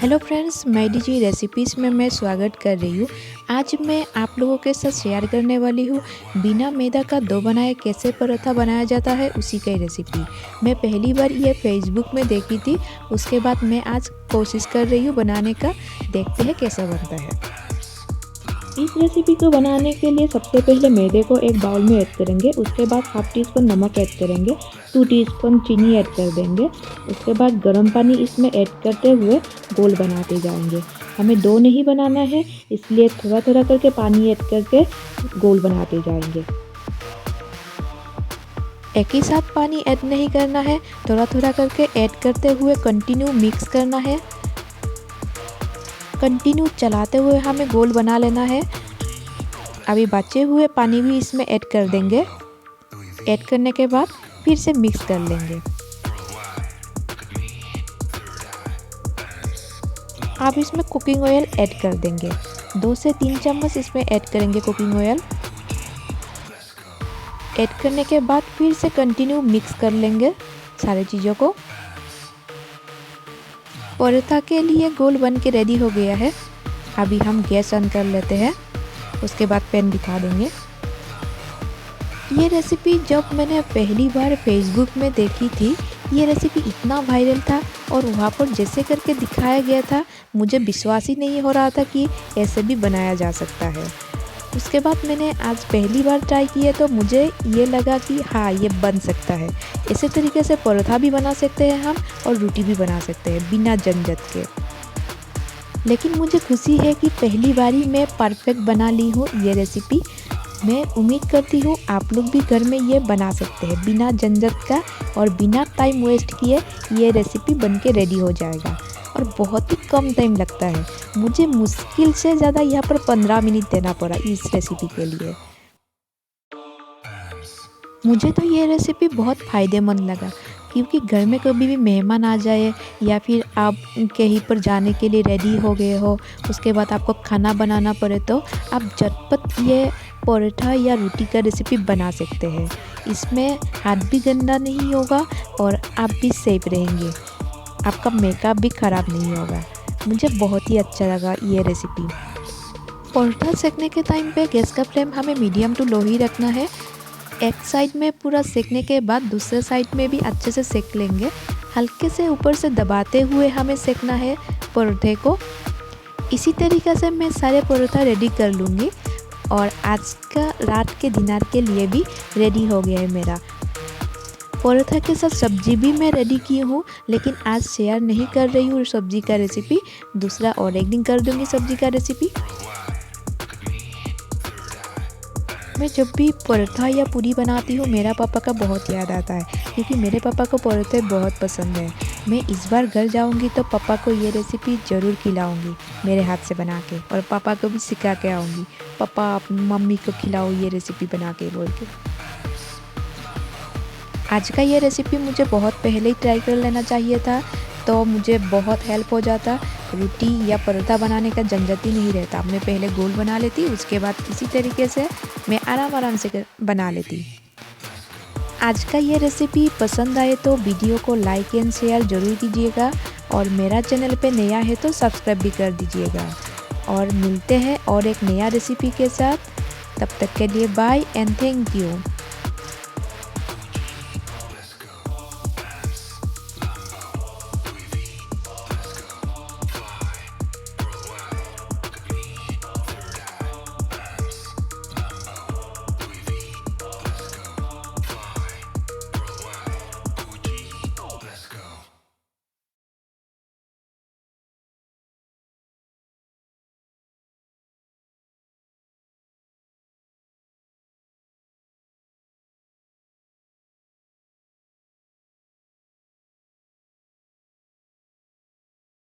Hello friends, मैं DG recipes में मैं स्वागत कर रही हूँ। आज मैं आप लोगों के साथ शेयर करने वाली हूँ बिना मैदा का डो बनाए कैसे पराठा बनाया जाता है उसी की रेसिपी। मैं पहली बार ये फेसबुक में देखी थी, उसके बाद मैं आज कोशिश कर रही हूँ बनाने का। देखते हैं कैसा बनता है। इस रेसिपी को बनाने के लिए सबसे पहले मैदे को एक बाउल में ऐड करेंगे। उसके बाद हाफ टी स्पून नमक ऐड करेंगे, 2 टीस्पून चीनी ऐड कर देंगे। उसके बाद गर्म पानी इसमें ऐड करते हुए गोल बनाते जाएंगे। हमें डो नहीं बनाना है, इसलिए थोड़ा थोड़ा करके पानी ऐड करके गोल बनाते जाएंगे। एक ही साथ पानी ऐड नहीं करना है, थोड़ा थोड़ा करके ऐड करते हुए कंटिन्यू मिक्स करना है। कंटिन्यू चलाते हुए हमें गोल बना लेना है। अभी बचे हुए पानी भी इसमें ऐड कर देंगे। ऐड करने के बाद फिर से मिक्स कर लेंगे। अब इसमें कुकिंग ऑयल ऐड कर देंगे। 2 से 3 चम्मच इसमें ऐड करेंगे कुकिंग ऑयल। ऐड करने के बाद फिर से कंटिन्यू मिक्स कर लेंगे सारी चीज़ों को। पराठा के लिए गोल बन के रेडी हो गया है। अभी हम गैस ऑन कर लेते हैं, उसके बाद पैन बिठा देंगे। ये रेसिपी जब मैंने पहली बार फेसबुक में देखी थी, ये रेसिपी इतना वायरल था और वहाँ पर जैसे करके दिखाया गया था, मुझे विश्वास ही नहीं हो रहा था कि ऐसे भी बनाया जा सकता है। उसके बाद मैंने आज पहली बार ट्राई किया तो मुझे ये लगा कि हाँ, ये बन सकता है। इसी तरीके से पराठा भी बना सकते हैं हम और रोटी भी बना सकते हैं बिना झंझट के। लेकिन मुझे खुशी है कि पहली बार ही मैं परफेक्ट बना ली हूँ ये रेसिपी। मैं उम्मीद करती हूँ आप लोग भी घर में ये बना सकते हैं बिना झंझट का और बिना टाइम वेस्ट किए। ये रेसिपी बन के रेडी हो जाएगा और बहुत ही कम टाइम लगता है। मुझे मुश्किल से ज़्यादा यहाँ पर 15 मिनट देना पड़ा इस रेसिपी के लिए। मुझे तो ये रेसिपी बहुत फ़ायदेमंद लगा, क्योंकि घर में कभी भी मेहमान आ जाए या फिर आप कहीं पर जाने के लिए रेडी हो गए हो, उसके बाद आपको खाना बनाना पड़े तो आप झटपट ये पराठा या रोटी का रेसिपी बना सकते हैं। इसमें हाथ भी गंदा नहीं होगा और आप भी सेफ रहेंगे। आपका मेकअप भी ख़राब नहीं होगा। मुझे बहुत ही अच्छा लगा ये रेसिपी। पराठा सेकने के टाइम पे गैस का फ्लेम हमें मीडियम टू लो ही रखना है। एक साइड में पूरा सेकने के बाद दूसरे साइड में भी अच्छे से सेक लेंगे। हल्के से ऊपर से दबाते हुए हमें सेकना है पराठे को। इसी तरीके से मैं सारे पराठा रेडी कर लूँगी और आज का रात के डिनर के लिए भी रेडी हो गया है मेरा। पराठा के साथ सब्जी भी मैं रेडी की हूँ, लेकिन आज शेयर नहीं कर रही हूँ सब्जी का रेसिपी। दूसरा और एक दिन कर दूँगी सब्जी का रेसिपी। मैं जब भी पराठा या पूरी बनाती हूँ, मेरा पापा का बहुत याद आता है, क्योंकि मेरे पापा को पराठे बहुत पसंद है। मैं इस बार घर जाऊँगी तो पापा को ये रेसिपी ज़रूर खिलाऊँगी मेरे हाथ से बना के, और पापा को भी सिखा के आऊँगी। पापा, आप मम्मी को खिलाओ ये रेसिपी बना के बोल के। आज का ये रेसिपी मुझे बहुत पहले ही ट्राई कर लेना चाहिए था, तो मुझे बहुत हेल्प हो जाता। रोटी या पराठा बनाने का झंझट ही नहीं रहता। मैं पहले गोल बना लेती, उसके बाद इसी तरीके से मैं आराम से बना लेती। आज का ये रेसिपी पसंद आए तो वीडियो को लाइक एंड शेयर ज़रूर कीजिएगा, और मेरा चैनल पे नया है तो सब्सक्राइब भी कर दीजिएगा। और मिलते हैं और एक नया रेसिपी के साथ। तब तक के लिए बाय एंड थैंक यू।